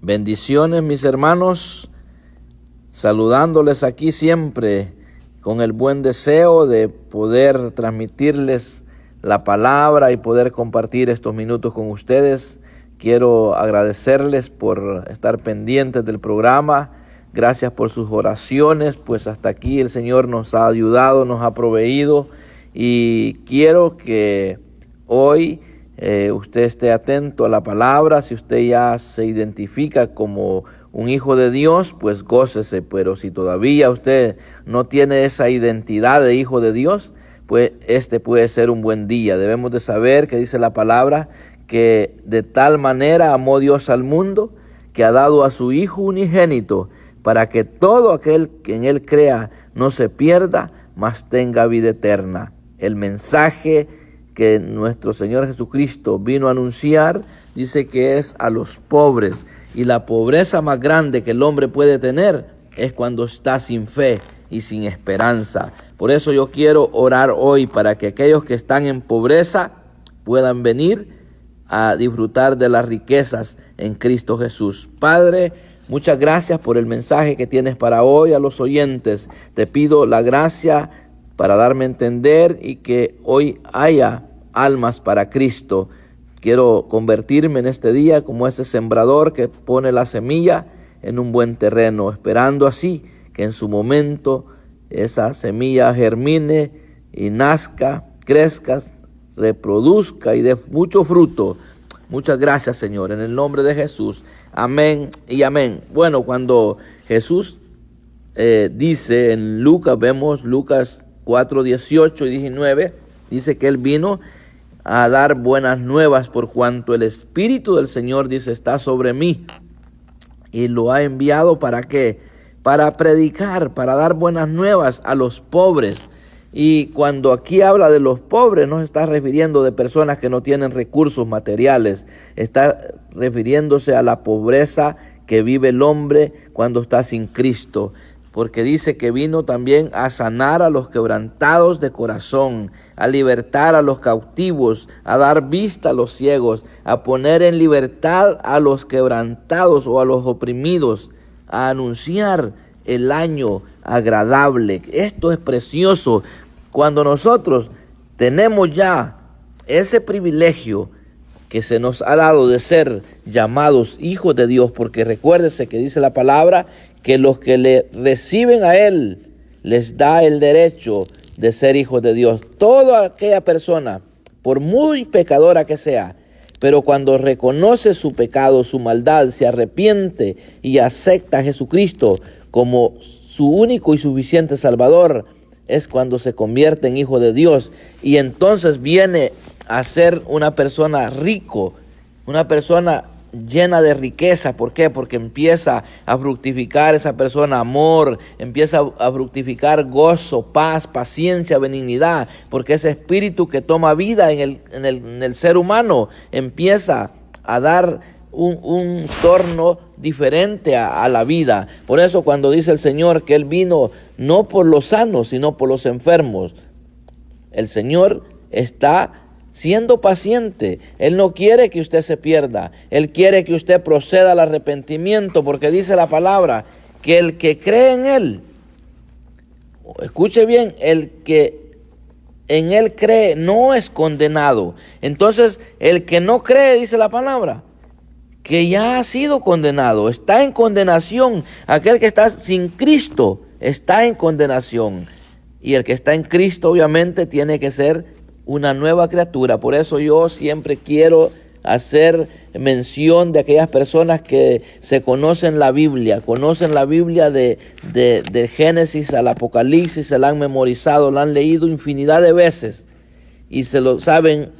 Bendiciones, mis hermanos, saludándoles aquí siempre con el buen deseo de poder transmitirles la palabra y poder compartir estos minutos con ustedes. Quiero agradecerles por estar pendientes del programa. Gracias por sus oraciones, pues hasta aquí el Señor nos ha ayudado, nos ha proveído, y quiero que hoy usted esté atento a la palabra. Si usted ya se identifica como un hijo de Dios, pues gócese, pero si todavía usted no tiene esa identidad de hijo de Dios, pues este puede ser un buen día. Debemos de saber que dice la palabra que de tal manera amó Dios al mundo que ha dado a su Hijo unigénito, para que todo aquel que en Él crea no se pierda, mas tenga vida eterna. El mensaje que nuestro Señor Jesucristo vino a anunciar dice que es a los pobres, y la pobreza más grande que el hombre puede tener es cuando está sin fe y sin esperanza. Por eso yo quiero orar hoy para que aquellos que están en pobreza puedan venir a disfrutar de las riquezas en Cristo Jesús. Padre, muchas gracias por el mensaje que tienes para hoy a los oyentes. Te pido la gracia para darme a entender y que hoy haya almas para Cristo. Quiero convertirme en este día como ese sembrador que pone la semilla en un buen terreno, esperando así que en su momento esa semilla germine y nazca, crezca, reproduzca y dé mucho fruto. Muchas gracias, Señor, en el nombre de Jesús. Amén y amén. Bueno, cuando Jesús dice en Lucas, vemos Lucas 4, 18 y 19, dice que Él vino a dar buenas nuevas por cuanto el Espíritu del Señor, dice, está sobre mí, y lo ha enviado ¿para qué? Para predicar, para dar buenas nuevas a los pobres. Y cuando aquí habla de los pobres, no se está refiriendo de personas que no tienen recursos materiales, está refiriéndose a la pobreza que vive el hombre cuando está sin Cristo, porque dice que vino también a sanar a los quebrantados de corazón, a libertar a los cautivos, a dar vista a los ciegos, a poner en libertad a los quebrantados o a los oprimidos, a anunciar el año agradable. Esto es precioso. Cuando nosotros tenemos ya ese privilegio que se nos ha dado de ser llamados hijos de Dios, porque recuérdese que dice la palabra que los que le reciben a Él les da el derecho de ser hijos de Dios. Toda aquella persona, por muy pecadora que sea, pero cuando reconoce su pecado, su maldad, se arrepiente y acepta a Jesucristo como su único y suficiente Salvador, es cuando se convierte en hijo de Dios, y entonces viene a ser una persona rico, una persona llena de riqueza. ¿Por qué? Porque empieza a fructificar esa persona amor, empieza a fructificar gozo, paz, paciencia, benignidad, porque ese espíritu que toma vida en el ser humano empieza a dar un torno diferente a la vida. Por eso cuando dice el Señor que Él vino no por los sanos, sino por los enfermos, el Señor está siendo paciente. Él no quiere que usted se pierda. Él quiere que usted proceda al arrepentimiento, porque dice la palabra que el que cree en Él, escuche bien, el que en Él cree no es condenado. Entonces, el que no cree, dice la palabra, que ya ha sido condenado, está en condenación. Aquel que está sin Cristo está en condenación. Y el que está en Cristo obviamente tiene que ser una nueva criatura. Por eso yo siempre quiero hacer mención de aquellas personas que se conocen la Biblia de Génesis al Apocalipsis, se la han memorizado, la han leído infinidad de veces y se lo saben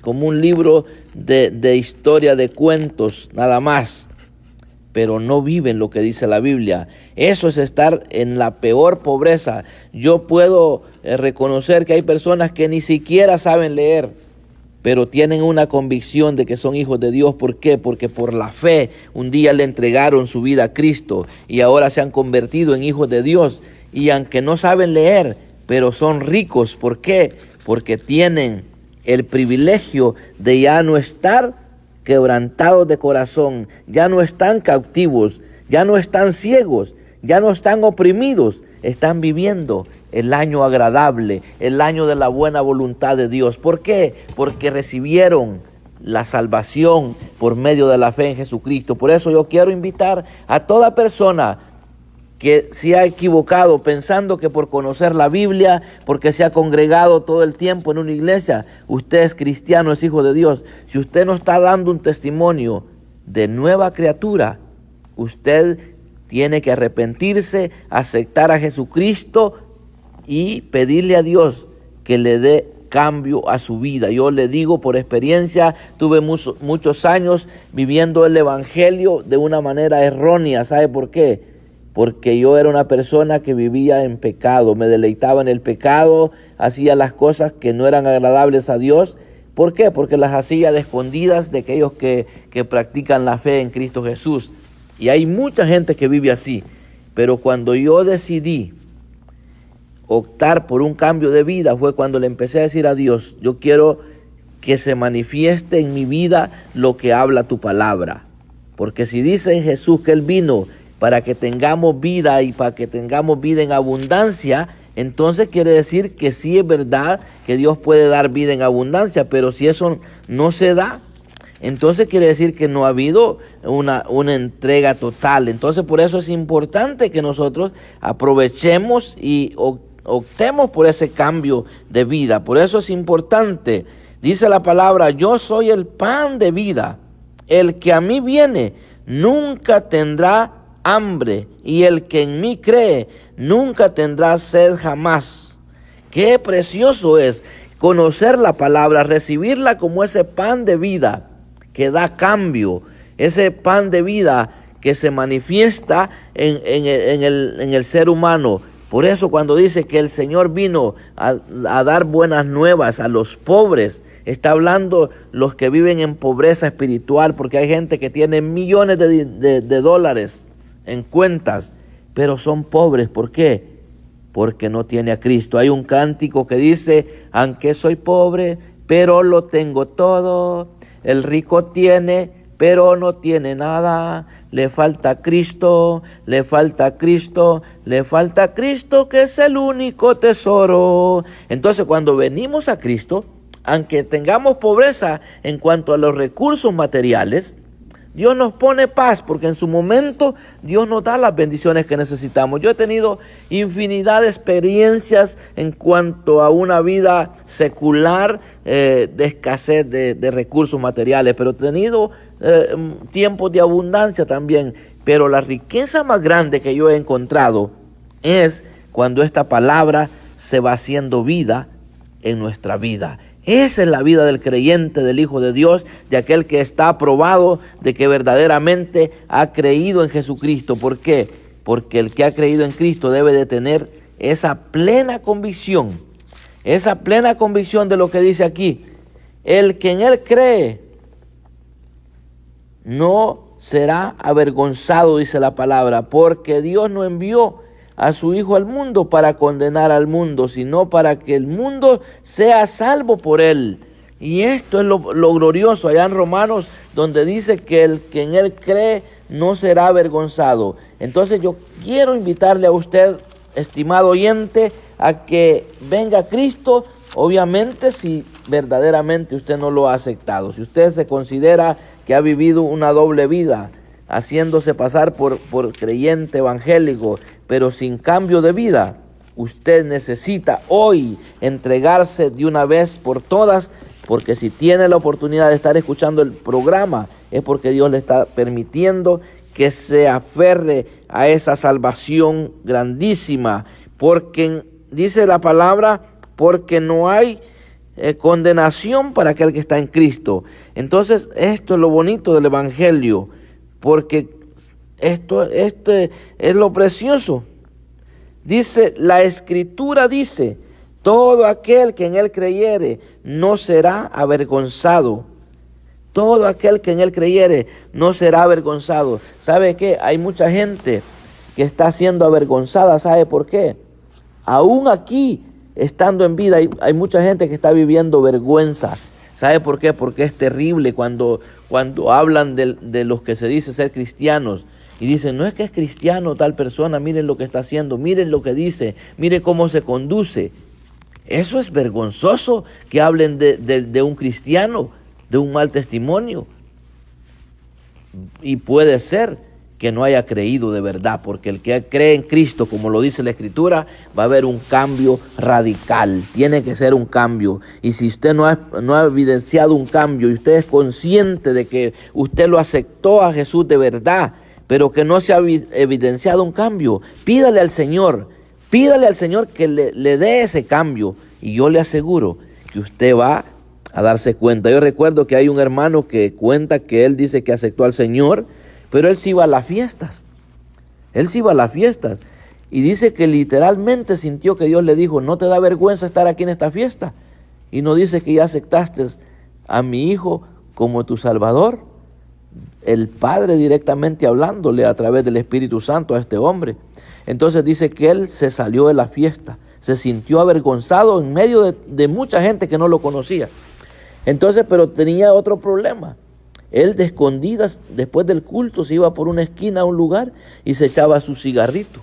como un libro de historia, de cuentos, nada más, pero no viven lo que dice la Biblia. Eso es estar en la peor pobreza. Yo puedo reconocer que hay personas que ni siquiera saben leer, pero tienen una convicción de que son hijos de Dios. ¿Por qué? Porque por la fe un día le entregaron su vida a Cristo y ahora se han convertido en hijos de Dios. Y aunque no saben leer, pero son ricos. ¿Por qué? Porque tienen el privilegio de ya no estar quebrantados de corazón, ya no están cautivos, ya no están ciegos, ya no están oprimidos, están viviendo el año agradable, el año de la buena voluntad de Dios. ¿Por qué? Porque recibieron la salvación por medio de la fe en Jesucristo. Por eso yo quiero invitar a toda persona que se ha equivocado pensando que por conocer la Biblia, porque se ha congregado todo el tiempo en una iglesia, usted es cristiano, es hijo de Dios. Si usted no está dando un testimonio de nueva criatura, usted tiene que arrepentirse, aceptar a Jesucristo y pedirle a Dios que le dé cambio a su vida. Yo le digo por experiencia, tuve muchos años viviendo el evangelio de una manera errónea. ¿Sabe por qué? Porque yo era una persona que vivía en pecado, me deleitaba en el pecado, hacía las cosas que no eran agradables a Dios. ¿Por qué? Porque las hacía de escondidas de aquellos que practican la fe en Cristo Jesús. Y hay mucha gente que vive así. Pero cuando yo decidí optar por un cambio de vida, fue cuando le empecé a decir a Dios, yo quiero que se manifieste en mi vida lo que habla tu palabra. Porque si dice Jesús que Él vino para que tengamos vida y para que tengamos vida en abundancia, entonces quiere decir que sí es verdad que Dios puede dar vida en abundancia, pero si eso no se da, entonces quiere decir que no ha habido una entrega total. Entonces por eso es importante que nosotros aprovechemos y optemos por ese cambio de vida. Por eso es importante, dice la palabra, yo soy el pan de vida, el que a mí viene nunca tendrá hambre, y el que en mí cree nunca tendrá sed jamás. Qué precioso es conocer la palabra, recibirla como ese pan de vida que da cambio, ese pan de vida que se manifiesta en el ser humano. Por eso cuando dice que el Señor vino a dar buenas nuevas a los pobres, está hablando los que viven en pobreza espiritual, porque hay gente que tiene millones de dólares en cuentas, pero son pobres. ¿Por qué? Porque no tiene a Cristo. Hay un cántico que dice, aunque soy pobre, pero lo tengo todo. El rico tiene, pero no tiene nada. Le falta Cristo, le falta Cristo, le falta Cristo, que es el único tesoro. Entonces, cuando venimos a Cristo, aunque tengamos pobreza en cuanto a los recursos materiales, Dios nos pone paz, porque en su momento Dios nos da las bendiciones que necesitamos. Yo he tenido infinidad de experiencias en cuanto a una vida secular de escasez de recursos materiales, pero he tenido tiempos de abundancia también. Pero la riqueza más grande que yo he encontrado es cuando esta palabra se va haciendo vida en nuestra vida. Esa es la vida del creyente, del Hijo de Dios, de aquel que está aprobado, de que verdaderamente ha creído en Jesucristo. ¿Por qué? Porque el que ha creído en Cristo debe de tener esa plena convicción de lo que dice aquí. El que en Él cree no será avergonzado, dice la palabra, porque Dios no envió a su Hijo al mundo para condenar al mundo, sino para que el mundo sea salvo por Él. Y esto es lo glorioso allá en Romanos, donde dice que el que en Él cree no será avergonzado. Entonces yo quiero invitarle a usted, estimado oyente, a que venga a Cristo, obviamente si verdaderamente usted no lo ha aceptado. Si usted se considera que ha vivido una doble vida, haciéndose pasar por creyente evangélico, pero sin cambio de vida, usted necesita hoy entregarse de una vez por todas, porque si tiene la oportunidad de estar escuchando el programa, es porque Dios le está permitiendo que se aferre a esa salvación grandísima, porque dice la palabra, porque no hay condenación para aquel que está en Cristo. Entonces, esto es lo bonito del evangelio, porque esto es lo precioso. Dice, la Escritura dice, todo aquel que en Él creyere no será avergonzado. Todo aquel que en Él creyere no será avergonzado. ¿Sabe qué? Hay mucha gente que está siendo avergonzada. ¿Sabe por qué? Aún aquí, estando en vida, hay mucha gente que está viviendo vergüenza. ¿Sabe por qué? Porque es terrible cuando hablan de los que se dice ser cristianos y dicen, no es que es cristiano tal persona, miren lo que está haciendo, miren lo que dice, miren cómo se conduce. Eso es vergonzoso que hablen de un cristiano, de un mal testimonio. Y puede ser que no haya creído de verdad, porque el que cree en Cristo, como lo dice la Escritura, va a haber un cambio radical, tiene que ser un cambio. Y si usted no ha evidenciado un cambio y usted es consciente de que usted lo aceptó a Jesús de verdad, pero que no se ha evidenciado un cambio, pídale al Señor que le dé ese cambio, y yo le aseguro que usted va a darse cuenta. Yo recuerdo que hay un hermano que cuenta que él dice que aceptó al Señor, pero él sí iba a las fiestas. Y dice que literalmente sintió que Dios le dijo, ¿no te da vergüenza estar aquí en esta fiesta? Y no dice que ya aceptaste a mi hijo como tu Salvador. El Padre directamente hablándole a través del Espíritu Santo a este hombre. Entonces dice que él se salió de la fiesta, se sintió avergonzado en medio de mucha gente que no lo conocía. Entonces, pero tenía otro problema. Él de escondidas, después del culto, se iba por una esquina a un lugar y se echaba su cigarrito.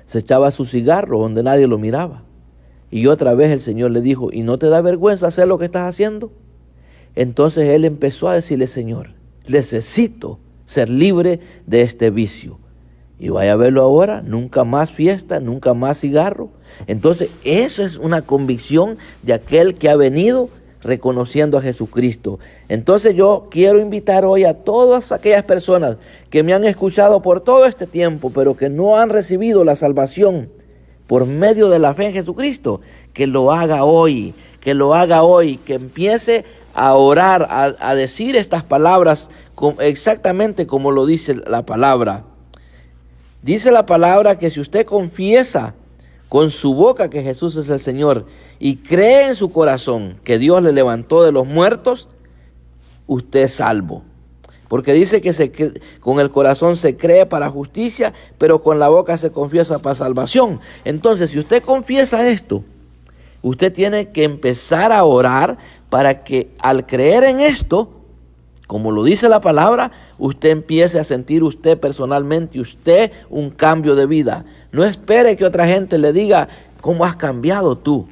Se echaba su cigarro donde nadie lo miraba. Y otra vez el Señor le dijo, ¿y no te da vergüenza hacer lo que estás haciendo? Entonces él empezó a decirle, Señor, necesito ser libre de este vicio. Y vaya a verlo ahora, nunca más fiesta, nunca más cigarro. Entonces eso es una convicción de aquel que ha venido reconociendo a Jesucristo. Entonces yo quiero invitar hoy a todas aquellas personas que me han escuchado por todo este tiempo, pero que no han recibido la salvación por medio de la fe en Jesucristo, que lo haga hoy, que empiece a orar, a decir estas palabras exactamente como lo dice la palabra. Dice la palabra que si usted confiesa con su boca que Jesús es el Señor y cree en su corazón que Dios le levantó de los muertos, usted es salvo. Porque dice que con el corazón se cree para justicia, pero con la boca se confiesa para salvación. Entonces, si usted confiesa esto, usted tiene que empezar a orar para que al creer en esto, como lo dice la palabra, usted empiece a sentir usted personalmente, un cambio de vida. No espere que otra gente le diga cómo has cambiado tú,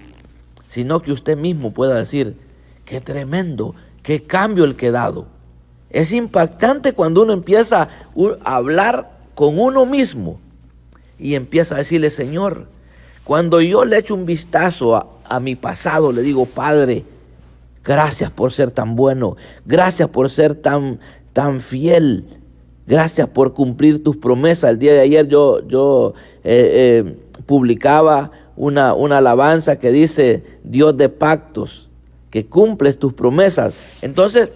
sino que usted mismo pueda decir, qué tremendo, qué cambio el que he dado. Es impactante cuando uno empieza a hablar con uno mismo y empieza a decirle, Señor, cuando yo le echo un vistazo a mi pasado, le digo, Padre, gracias por ser tan bueno, gracias por ser tan fiel, gracias por cumplir tus promesas. El día de ayer yo publicaba una alabanza que dice, Dios de pactos, que cumples tus promesas. Entonces,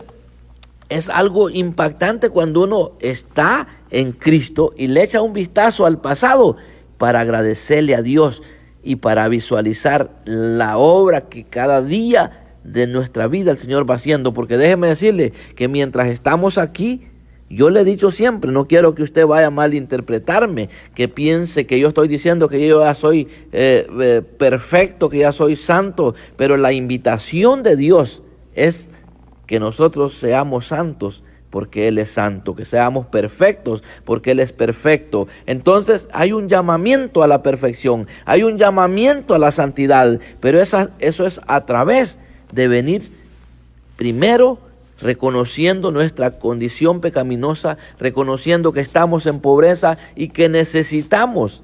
es algo impactante cuando uno está en Cristo y le echa un vistazo al pasado para agradecerle a Dios y para visualizar la obra que cada día de nuestra vida el Señor va haciendo. Porque déjeme decirle que mientras estamos aquí, yo le he dicho siempre, no quiero que usted vaya a malinterpretarme, que piense que yo estoy diciendo que yo ya soy perfecto, que ya soy santo, pero la invitación de Dios es que nosotros seamos santos porque Él es santo, que seamos perfectos porque Él es perfecto. Entonces hay un llamamiento a la perfección, hay un llamamiento a la santidad, pero eso es a través de venir primero reconociendo nuestra condición pecaminosa, reconociendo que estamos en pobreza y que necesitamos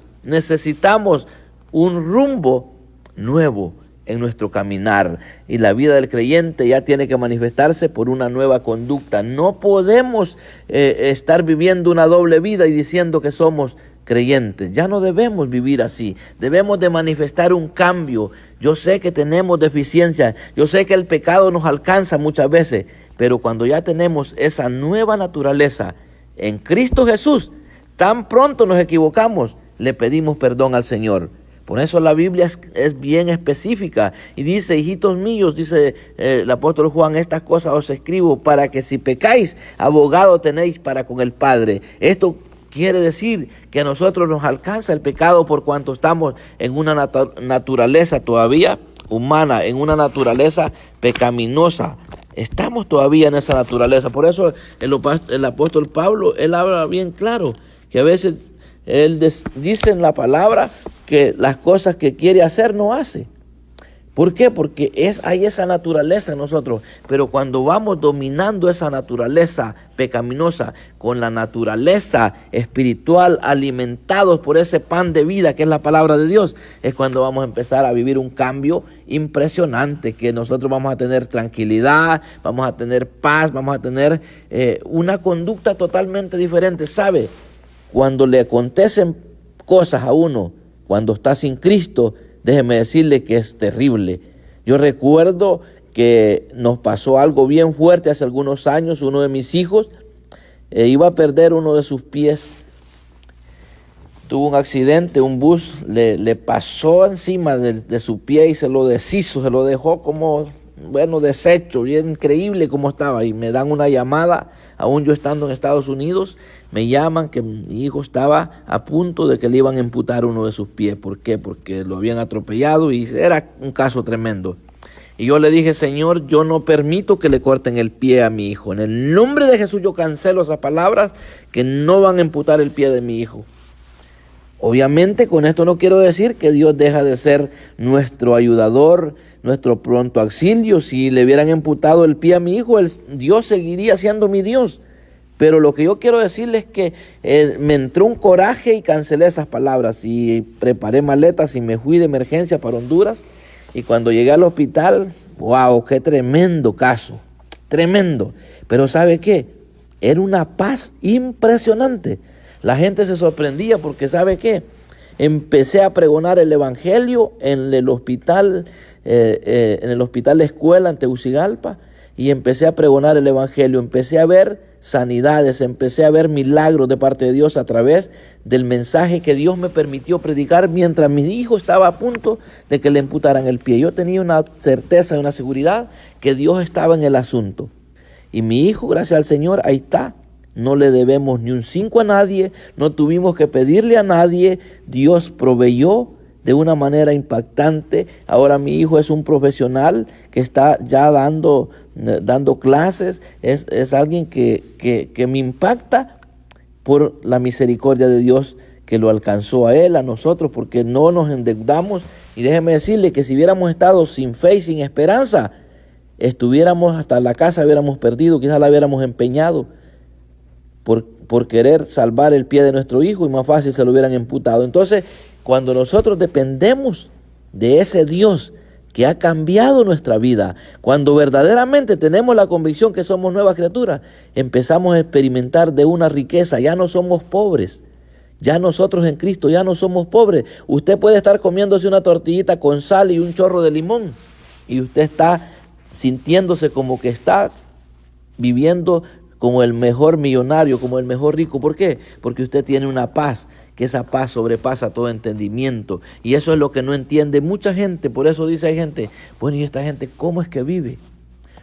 un rumbo nuevo en nuestro caminar. Y la vida del creyente ya tiene que manifestarse por una nueva conducta. No podemos estar viviendo una doble vida y diciendo que somos creyentes. Ya no debemos vivir así. Debemos de manifestar un cambio. Yo sé que tenemos deficiencias, yo sé que el pecado nos alcanza muchas veces, pero cuando ya tenemos esa nueva naturaleza en Cristo Jesús, tan pronto nos equivocamos, le pedimos perdón al Señor. Por eso la Biblia es bien específica y dice, hijitos míos, dice el apóstol Juan, estas cosas os escribo para que si pecáis, abogado tenéis para con el Padre. Esto quiere decir que a nosotros nos alcanza el pecado por cuanto estamos en una naturaleza todavía humana, en una naturaleza pecaminosa. Estamos todavía en esa naturaleza. Por eso el apóstol Pablo, él habla bien claro, que a veces él dice en la palabra que las cosas que quiere hacer no hace. ¿Por qué? Porque hay esa naturaleza en nosotros, pero cuando vamos dominando esa naturaleza pecaminosa con la naturaleza espiritual, alimentados por ese pan de vida que es la palabra de Dios, es cuando vamos a empezar a vivir un cambio impresionante, que nosotros vamos a tener tranquilidad, vamos a tener paz, vamos a tener una conducta totalmente diferente. ¿Sabe? Cuando le acontecen cosas a uno, cuando está sin Cristo, déjeme decirle que es terrible. Yo recuerdo que nos pasó algo bien fuerte hace algunos años. Uno de mis hijos iba a perder uno de sus pies. Tuvo un accidente, un bus le pasó encima de su pie y se lo deshizo, se lo dejó como, deshecho, bien increíble como estaba. Y me dan una llamada, aún yo estando en Estados Unidos, me llaman que mi hijo estaba a punto de que le iban a amputar uno de sus pies. ¿Por qué? Porque lo habían atropellado y era un caso tremendo. Y yo le dije, Señor, yo no permito que le corten el pie a mi hijo. En el nombre de Jesús yo cancelo esas palabras que no van a amputar el pie de mi hijo. Obviamente con esto no quiero decir que Dios deja de ser nuestro ayudador, nuestro pronto auxilio. Si le hubieran amputado el pie a mi hijo, Dios seguiría siendo mi Dios. Pero lo que yo quiero decirles es que me entró un coraje y cancelé esas palabras y preparé maletas y me fui de emergencia para Honduras. Y cuando llegué al hospital, wow, qué tremendo caso, tremendo. Pero ¿sabe qué? Era una paz impresionante. La gente se sorprendía porque ¿sabe qué? Empecé a pregonar el evangelio en el hospital de escuela en Tegucigalpa, y empecé a pregonar el evangelio. Empecé a ver sanidades, empecé a ver milagros de parte de Dios a través del mensaje que Dios me permitió predicar mientras mi hijo estaba a punto de que le amputaran el pie. Yo tenía una certeza y una seguridad que Dios estaba en el asunto. Y mi hijo, gracias al Señor, ahí está. No le debemos ni un 5 a nadie, no tuvimos que pedirle a nadie. Dios proveyó de una manera impactante. Ahora mi hijo es un profesional que está ya dando clases. Es alguien que me impacta por la misericordia de Dios que lo alcanzó a él, a nosotros, porque no nos endeudamos. Y déjeme decirle que si hubiéramos estado sin fe y sin esperanza, estuviéramos hasta la casa, hubiéramos perdido, quizás la hubiéramos empeñado por querer salvar el pie de nuestro hijo, y más fácil se lo hubieran amputado. Entonces, cuando nosotros dependemos de ese Dios que ha cambiado nuestra vida, cuando verdaderamente tenemos la convicción que somos nuevas criaturas, empezamos a experimentar de una riqueza. Ya no somos pobres, ya nosotros en Cristo ya no somos pobres. Usted puede estar comiéndose una tortillita con sal y un chorro de limón, y usted está sintiéndose como que está viviendo como el mejor millonario, como el mejor rico. ¿Por qué? Porque usted tiene una paz, que esa paz sobrepasa todo entendimiento. Y eso es lo que no entiende mucha gente. Por eso dice hay gente, bueno, ¿y esta gente cómo es que vive?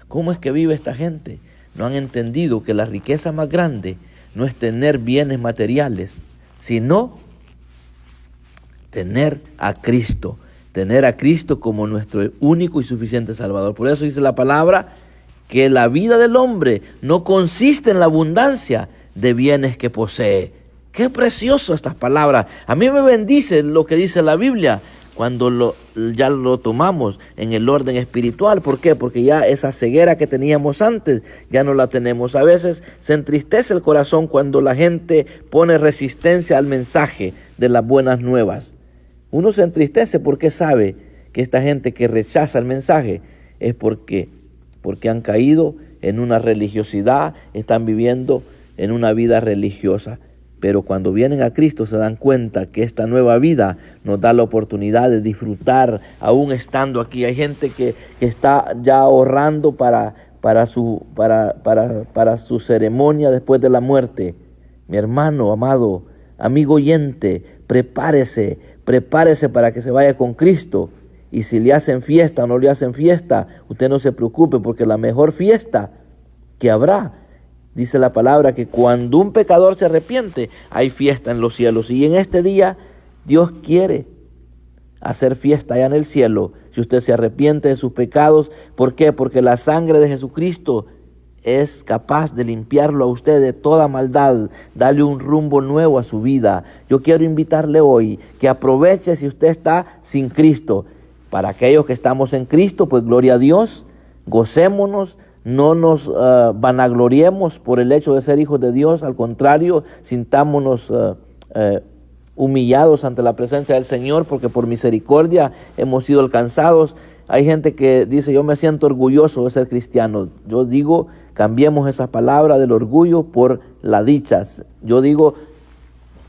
¿Cómo es que vive esta gente? No han entendido que la riqueza más grande no es tener bienes materiales, sino tener a Cristo. Tener a Cristo como nuestro único y suficiente Salvador. Por eso dice la palabra que la vida del hombre no consiste en la abundancia de bienes que posee. Qué precioso estas palabras. A mí me bendice lo que dice la Biblia cuando ya lo tomamos en el orden espiritual. ¿Por qué? Porque ya esa ceguera que teníamos antes ya no la tenemos. A veces se entristece el corazón cuando la gente pone resistencia al mensaje de las buenas nuevas. Uno se entristece porque sabe que esta gente que rechaza el mensaje es porque han caído en una religiosidad, están viviendo en una vida religiosa. Pero cuando vienen a Cristo se dan cuenta que esta nueva vida nos da la oportunidad de disfrutar aún estando aquí. Hay gente que está ya ahorrando para su ceremonia después de la muerte. Mi hermano amado, amigo oyente, prepárese para que se vaya con Cristo. Y si le hacen fiesta o no le hacen fiesta, usted no se preocupe, porque la mejor fiesta que habrá, dice la palabra, que cuando un pecador se arrepiente, hay fiesta en los cielos. Y en este día Dios quiere hacer fiesta allá en el cielo si usted se arrepiente de sus pecados. ¿Por qué? Porque la sangre de Jesucristo es capaz de limpiarlo a usted de toda maldad, darle un rumbo nuevo a su vida. Yo quiero invitarle hoy que aproveche si usted está sin Cristo. Para aquellos que estamos en Cristo, pues gloria a Dios, gocémonos, no nos vanagloriemos por el hecho de ser hijos de Dios, al contrario, sintámonos humillados ante la presencia del Señor, porque por misericordia hemos sido alcanzados. Hay gente que dice, yo me siento orgulloso de ser cristiano. Yo digo, cambiemos esa palabra del orgullo por la dicha. Yo digo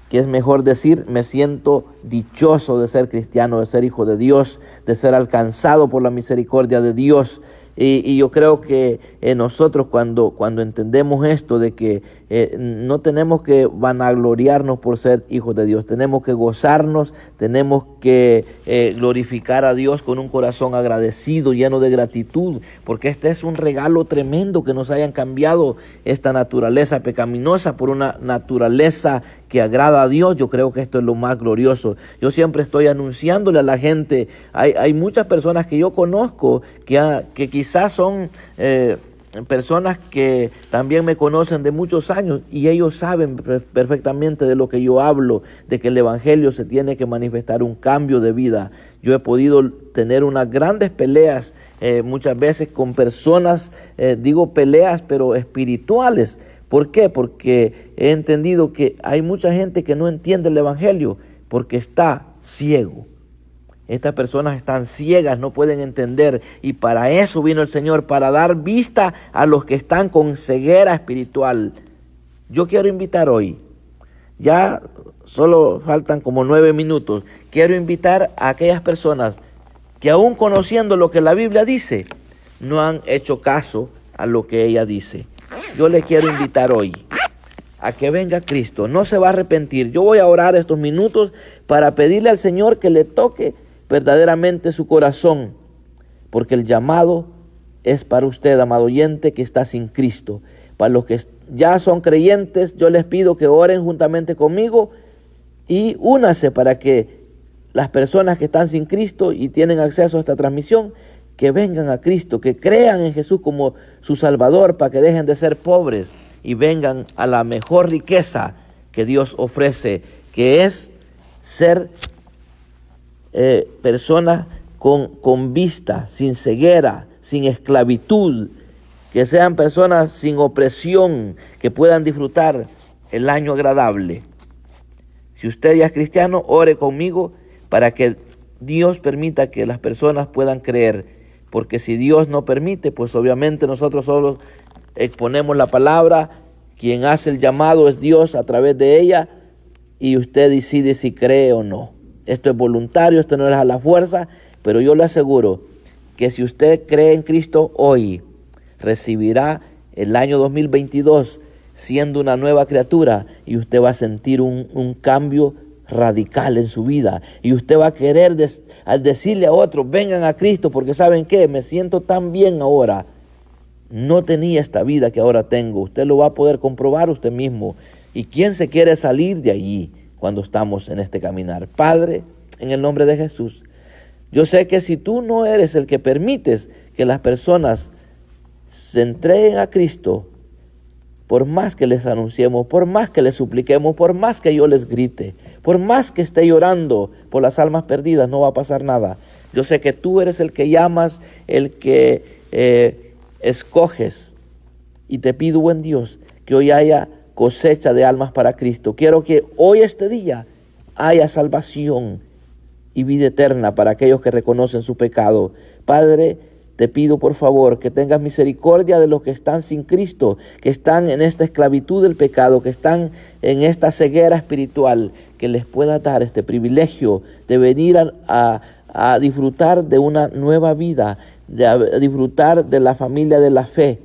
que es mejor decir, me siento dichoso de ser cristiano, de ser hijo de Dios, de ser alcanzado por la misericordia de Dios. Y yo creo que nosotros cuando entendemos esto de que no tenemos que vanagloriarnos por ser hijos de Dios, tenemos que gozarnos, tenemos que glorificar a Dios con un corazón agradecido, lleno de gratitud, porque este es un regalo tremendo que nos hayan cambiado esta naturaleza pecaminosa por una naturaleza que agrada a Dios. Yo creo que esto es lo más glorioso. Yo siempre estoy anunciándole a la gente, hay muchas personas que yo conozco que quizás son personas que también me conocen de muchos años y ellos saben perfectamente de lo que yo hablo, de que el evangelio se tiene que manifestar un cambio de vida. Yo he podido tener unas grandes peleas muchas veces con personas, digo peleas pero espirituales. ¿Por qué? Porque he entendido que hay mucha gente que no entiende el evangelio porque está ciego. Estas personas están ciegas, no pueden entender, y para eso vino el Señor, para dar vista a los que están con ceguera espiritual. Yo quiero invitar hoy, ya solo faltan como 9 minutos, quiero invitar a aquellas personas que aún conociendo lo que la Biblia dice, no han hecho caso a lo que ella dice. Yo le quiero invitar hoy a que venga Cristo, no se va a arrepentir. Yo voy a orar estos minutos para pedirle al Señor que le toque verdaderamente su corazón, porque el llamado es para usted, amado oyente, que está sin Cristo. Para los que ya son creyentes, yo les pido que oren juntamente conmigo y únase para que las personas que están sin Cristo y tienen acceso a esta transmisión, que vengan a Cristo, que crean en Jesús como su Salvador, para que dejen de ser pobres y vengan a la mejor riqueza que Dios ofrece, que es ser personas con vista, sin ceguera, sin esclavitud, que sean personas sin opresión, que puedan disfrutar el año agradable. Si usted ya es cristiano, ore conmigo para que Dios permita que las personas puedan creer, porque si Dios no permite, pues obviamente nosotros solo exponemos la palabra, quien hace el llamado es Dios a través de ella, y usted decide si cree o no. Esto es voluntario, esto no es a la fuerza, pero yo le aseguro que si usted cree en Cristo hoy, recibirá el año 2022 siendo una nueva criatura, y usted va a sentir un cambio radical en su vida, y usted va a querer al decirle a otros, vengan a Cristo, porque ¿saben qué? Me siento tan bien ahora, no tenía esta vida que ahora tengo. Usted lo va a poder comprobar usted mismo. ¿Y quién se quiere salir de allí cuando estamos en este caminar? Padre, en el nombre de Jesús, yo sé que si tú no eres el que permites que las personas se entreguen a Cristo, por más que les anunciemos, por más que les supliquemos, por más que yo les grite, por más que esté llorando por las almas perdidas, no va a pasar nada. Yo sé que tú eres el que llamas, el que escoges, y te pido, buen Dios, que hoy haya cosecha de almas para Cristo. Quiero que hoy, este día, haya salvación y vida eterna para aquellos que reconocen su pecado. Padre, te pido por favor que tengas misericordia de los que están sin Cristo, que están en esta esclavitud del pecado, que están en esta ceguera espiritual, que les pueda dar este privilegio de venir a disfrutar de una nueva vida, de disfrutar de la familia de la fe.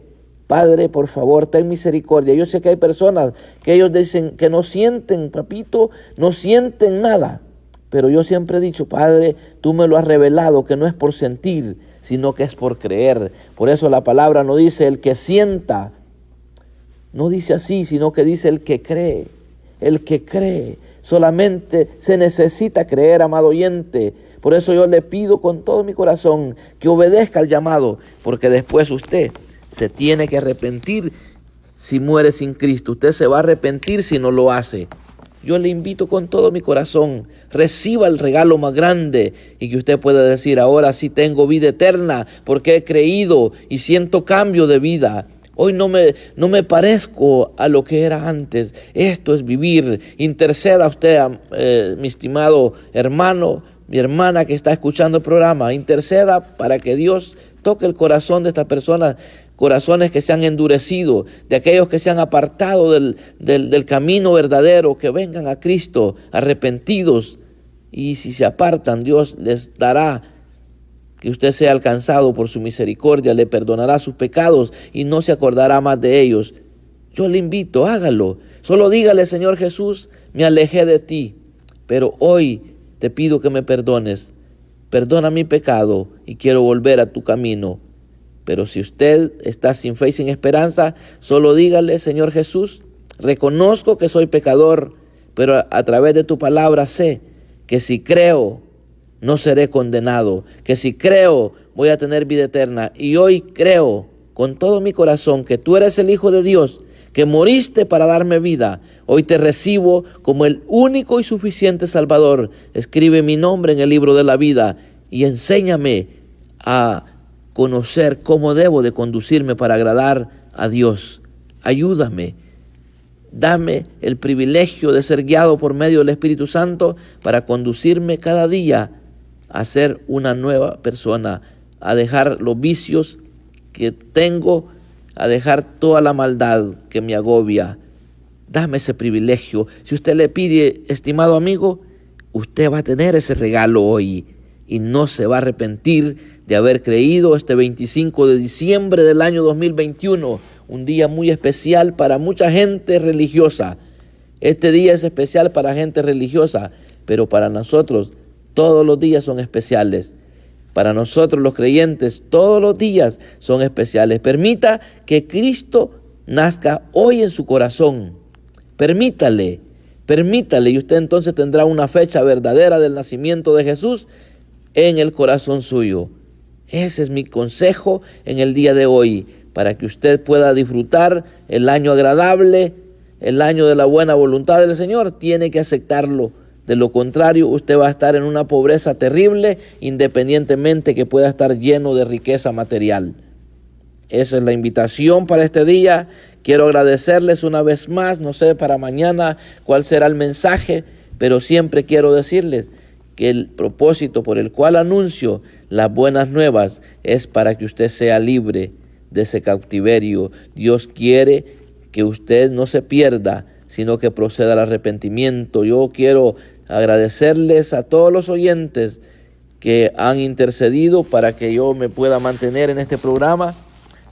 Padre, por favor, ten misericordia. Yo sé que hay personas que ellos dicen que no sienten, papito, no sienten nada. Pero yo siempre he dicho, Padre, tú me lo has revelado, que no es por sentir, sino que es por creer. Por eso la palabra no dice el que sienta, no dice así, sino que dice el que cree. El que cree. Solamente se necesita creer, amado oyente. Por eso yo le pido con todo mi corazón que obedezca al llamado, porque después usted se tiene que arrepentir si muere sin Cristo. Usted se va a arrepentir si no lo hace. Yo le invito con todo mi corazón, reciba el regalo más grande y que usted pueda decir, ahora sí tengo vida eterna porque he creído y siento cambio de vida. Hoy no me parezco a lo que era antes. Esto es vivir. Interceda usted, mi estimado hermano, mi hermana que está escuchando el programa. Interceda para que Dios toque el corazón de estas personas, corazones que se han endurecido, de aquellos que se han apartado del camino verdadero, que vengan a Cristo arrepentidos. Y si se apartan, Dios les dará que usted sea alcanzado por su misericordia, le perdonará sus pecados y no se acordará más de ellos. Yo le invito, hágalo. Solo dígale, Señor Jesús, me alejé de ti, pero hoy te pido que me perdones. Perdona mi pecado y quiero volver a tu camino. Pero si usted está sin fe y sin esperanza, solo dígale, Señor Jesús, reconozco que soy pecador, pero a través de tu palabra sé que si creo, no seré condenado, que si creo voy a tener vida eterna. Y hoy creo con todo mi corazón que tú eres el Hijo de Dios, que moriste para darme vida. Hoy te recibo como el único y suficiente Salvador. Escribe mi nombre en el libro de la vida y enséñame a conocer cómo debo de conducirme para agradar a Dios. Ayúdame. Dame el privilegio de ser guiado por medio del Espíritu Santo para conducirme cada día a ser una nueva persona, a dejar los vicios que tengo, a dejar toda la maldad que me agobia. Dame ese privilegio. Si usted le pide, estimado amigo, usted va a tener ese regalo hoy y no se va a arrepentir de haber creído este 25 de diciembre del año 2021, un día muy especial para mucha gente religiosa. Este día es especial para gente religiosa, pero para nosotros todos los días son especiales. Para nosotros los creyentes todos los días son especiales. Permita que Cristo nazca hoy en su corazón. Permítale y usted entonces tendrá una fecha verdadera del nacimiento de Jesús en el corazón suyo. Ese es mi consejo en el día de hoy, para que usted pueda disfrutar el año agradable, el año de la buena voluntad del Señor. Tiene que aceptarlo. De lo contrario, usted va a estar en una pobreza terrible, independientemente que pueda estar lleno de riqueza material. Esa es la invitación para este día. Quiero agradecerles una vez más. No sé para mañana cuál será el mensaje, pero siempre quiero decirles que el propósito por el cual anuncio las buenas nuevas es para que usted sea libre de ese cautiverio. Dios quiere que usted no se pierda, sino que proceda al arrepentimiento. Yo quiero agradecerles a todos los oyentes que han intercedido para que yo me pueda mantener en este programa.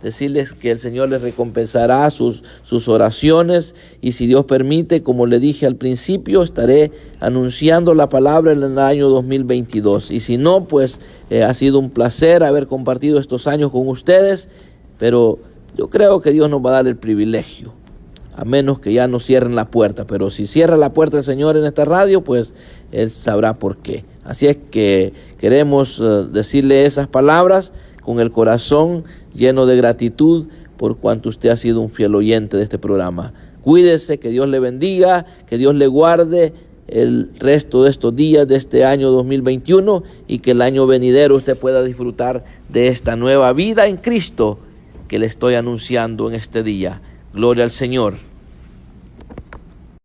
Decirles que el Señor les recompensará sus oraciones y si Dios permite, como le dije al principio, estaré anunciando la palabra en el año 2022. Y si no, pues ha sido un placer haber compartido estos años con ustedes, pero yo creo que Dios nos va a dar el privilegio, a menos que ya nos cierren la puerta. Pero si cierra la puerta el Señor en esta radio, pues Él sabrá por qué. Así es que queremos decirle esas palabras con el corazón lleno de gratitud por cuanto usted ha sido un fiel oyente de este programa. Cuídese, que Dios le bendiga, que Dios le guarde el resto de estos días de este año 2021 y que el año venidero usted pueda disfrutar de esta nueva vida en Cristo que le estoy anunciando en este día. Gloria al Señor.